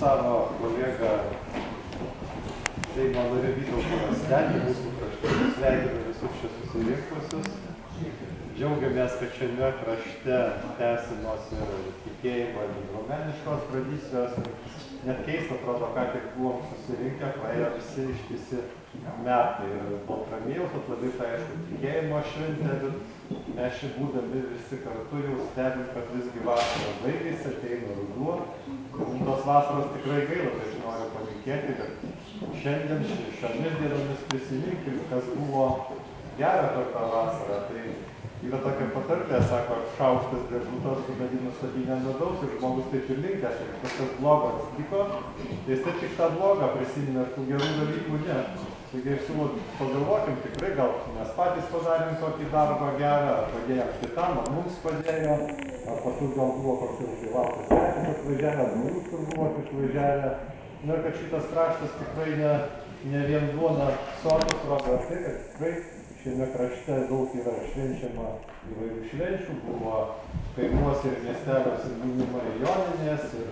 savo kolegą Seimo narį Vytautą Rastelį, mūsų krašte, sveikinu visus čia susirinkusius. Džiaugiamės, kad šiame krašte tęsiamos ir tikėjimo ir bendruomeniškos tradicijos. Net keista atrodo, ką tik buvom susirinkę, praėjo visi ištisi metai ir Baltramiejaus atlaidai, tai aišku, tikėjimo šventė, bet mes čia būdami visi kartu jau stebim, kad visgi vasara baigėsi, ateina ruduo. Tos vasaros tikrai gaila, tai aš noriu palinkėti, kad šiandien šiomis dienomis prisiminkim, kas buvo gera per tą vasarą. Tai yra tokia patarlė, sako, šaukštas dėžutas su mediniu statinė medaus ir žmogus taip ir linkęs, ir kažkas blogo atsitiko, tai jis tik tą blogą prisiminė, tų gerų dalykų ne. Taigi aš siūlau, pagalvokim tikrai, gal mes patys padarėm tokį darbą gerą, ar padėjom kitam, ar mums padėjo, ar patus gal buvo koks jau privaltas svečias atvažiavę, ar mūsų kur buvo išvažiavę. Na, kad šitas kraštas tikrai ne vien duona sotus rodo, tai kad tikrai šiame krašte daug yra švenčiama įvairių švenčių, buvo kaimuose ir miesteliuose minima ir Joninės, ir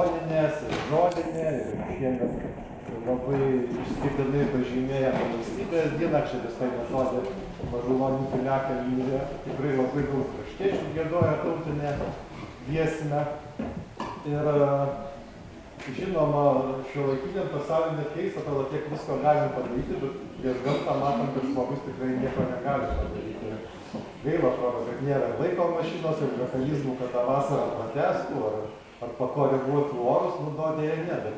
Oninės, ir Žolinė, ir šiemet labai išskirtinai pažymėjama valstybės diena, čia visai netoli Mažulonių piliakalnyje, tikrai labai daug kraštiečių giedoja tautinę giesmę. Ir žinoma, šiuolaikiniam pasaulyje net keista, atrodo, tiek visko galim padaryti, bet prieš gamtą matom, kad žmogus tikrai nieko negali padaryti. Gaila, atrodo, kad nėra laiko mašinos ir mechanizmų, kad tą vasarą pratęstų ar pakoreguotų orus, dėja ne, bet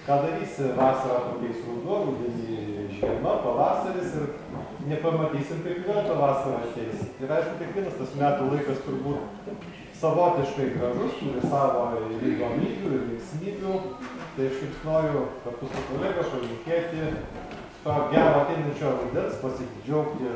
ką darysi, vasarą pakeis ruduo, rudenį žiema, pavasaris ir nepamatysim, kaip vėl tą vasarą ateis. Ir aišku, kiekvienas tas metų laikas turbūt savotiškai gražus, turi savo ir įdomybių, ir linksmybių. Tai aš jums noriu kartu su kolega palinkėti to gero ateinančio rudens, pasidžiaugti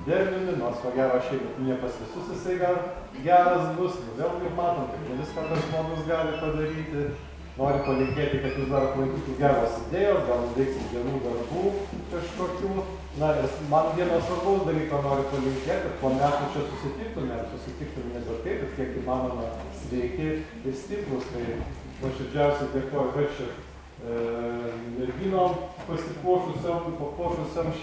derliumi, nors ko gero šiaip ne pas visus jisai gal geras bus. Vėlgi matom, kad ne viską tas žmogus gali padaryti. Noriu palinkėti, kad jūs dar aplankytų geros idėjos, gal veiksit gerų darbų kažkokių. Na, ir man vieno svarbaus dalyko noriu palinkėti, kad po metų čia susitiktume bet taip, bet kiek įmanoma sveiki ir stiprus. Tai nuoširdžiausiai dėkoju karčią merginom papuošusiam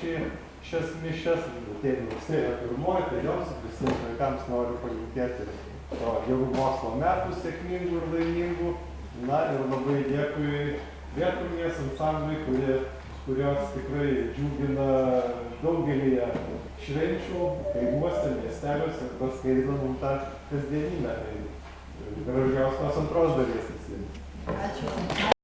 šias mišias. Ateina rugsėjo 1, tai joms ir visiems vaikams noriu palinkėti to gerų mokslo metų, sėkmingų ir laimingų. Na ir labai dėkui Vietumės ansambliui, kurios tikrai džiugina daugelyje švenčių, kaimuose, miesteliuose ir paskaidina mums tą kasdienybę. Tai gražios tos antros dalies.